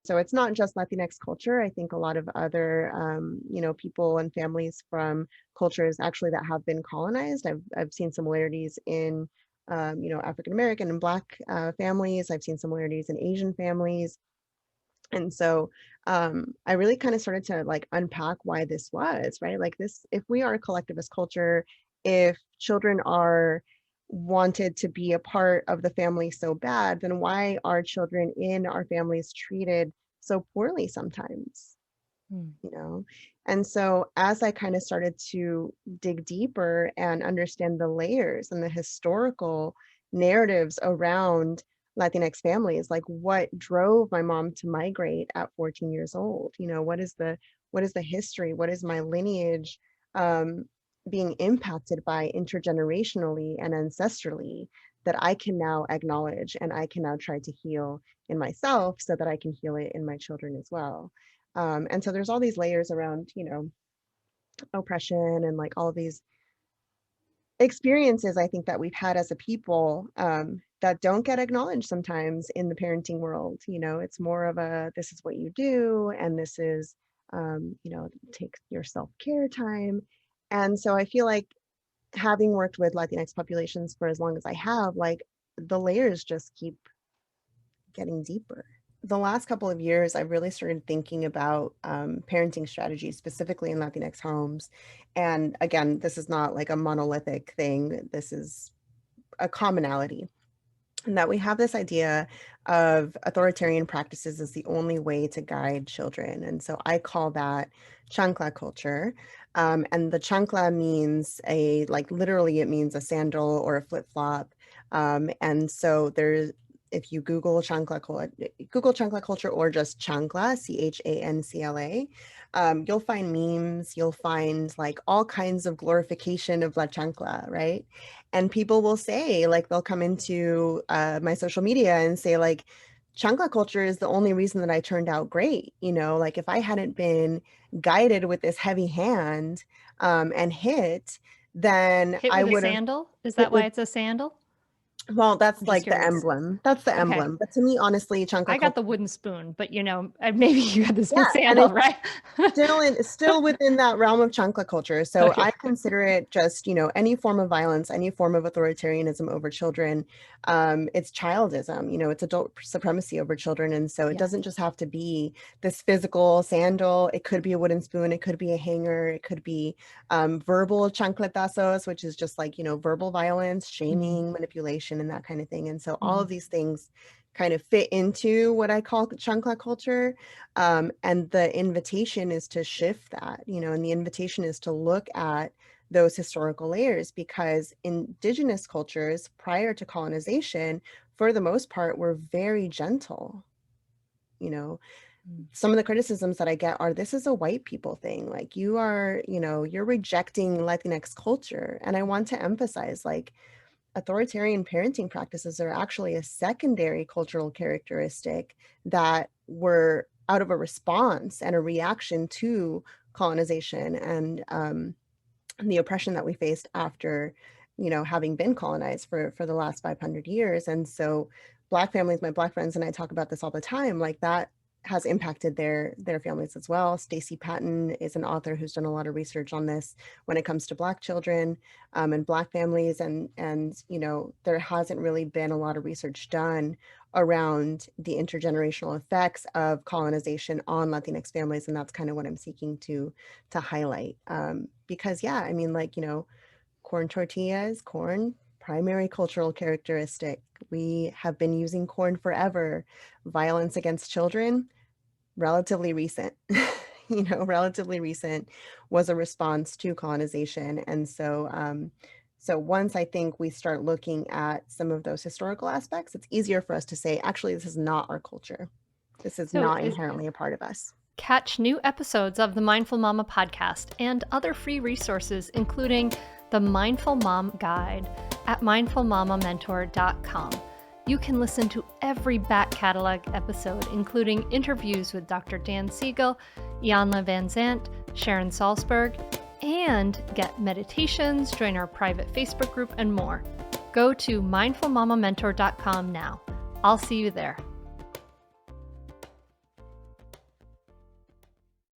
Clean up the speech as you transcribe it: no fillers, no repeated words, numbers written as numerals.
So it's not just Latinx culture. I think a lot of other, people and families from cultures actually that have been colonized. I've seen similarities in, African American and Black families. I've seen similarities in Asian families. And so I really kind of started to like unpack why this was, right? Like this, if we are a collectivist culture, if children are wanted to be a part of the family so bad, then why are children in our families treated so poorly sometimes, Mm. you know? And so as I kind of started to dig deeper and understand the layers and the historical narratives around Latinx families, like what drove my mom to migrate at 14 years old? What is the history? What is my lineage um, being impacted by intergenerationally and ancestrally that I can now acknowledge and I can now try to heal in myself so that I can heal it in my children as well. And so there's all these layers around, oppression and like all of these experiences I think that we've had as a people that don't get acknowledged sometimes in the parenting world. It's more of a this is what you do, and this is, take your self-care time. And so I feel like having worked with Latinx populations for as long as I have, like the layers just keep getting deeper. The last couple of years, I've really started thinking about parenting strategies, specifically in Latinx homes. And again, this is not like a monolithic thing. This is a commonality. And that we have this idea of authoritarian practices as the only way to guide children. And so I call that chancla culture. And the chancla means literally it means a sandal or a flip-flop. And so there's, if you Google chancla culture or just chancla, chancla, you'll find memes, you'll find like all kinds of glorification of la chancla, right? And people will say, like, they'll come into my social media and say, like, chancla culture is the only reason that I turned out great. Like if I hadn't been guided with this heavy hand and then Hit I with a would have sandal? Is hit that why with, it's a sandal? well, that's I'm just like the curious. emblem. That's the Okay. emblem. But to me, honestly, chancla I got culture, the wooden spoon, but maybe you got the yeah, and sandal, right? still within that realm of chancla culture. So Okay. I consider it just, any form of violence, any form of authoritarianism over children. It's childism, it's adult supremacy over children. And so it Yeah. doesn't just have to be this physical sandal. It could be a wooden spoon. It could be a hanger. It could be verbal chancletazos, which is just like, verbal violence, Mm. shaming, manipulation, and that kind of thing. And so all Mhm. of these things kind of fit into what I call chancla culture. And the invitation is to shift that, and the invitation is to look at those historical layers, because indigenous cultures prior to colonization, for the most part, were very gentle. You know, Mm. some of the criticisms that I get are, this is a white people thing. Like you're rejecting Latinx culture. And I want to emphasize, like, authoritarian parenting practices are actually a secondary cultural characteristic that were out of a response and a reaction to colonization and the oppression that we faced after, having been colonized for the last 500 years. And so Black families, my Black friends and I talk about this all the time, like that has impacted their families as well. Stacey Patton is an author who's done a lot of research on this when it comes to Black children and Black families, and there hasn't really been a lot of research done around the intergenerational effects of colonization on Latinx families, and that's kind of what I'm seeking to highlight. Because yeah, I mean, like, corn tortillas, corn, primary cultural characteristic. We have been using corn forever. Violence against children, relatively recent. Relatively recent was a response to colonization. And so once I think we start looking at some of those historical aspects, it's easier for us to say, actually, this is not our culture. This is So, not inherently a part of us. catch new episodes of the Mindful Mama podcast and other free resources, including the Mindful Mom Guide at mindfulmamamentor.com. You can listen to every back catalog episode, including interviews with Dr. Dan Siegel, Janla Van Zant, Sharon Salzberg, and get meditations, join our private Facebook group, and more. Go to mindfulmamamentor.com now. I'll see you there.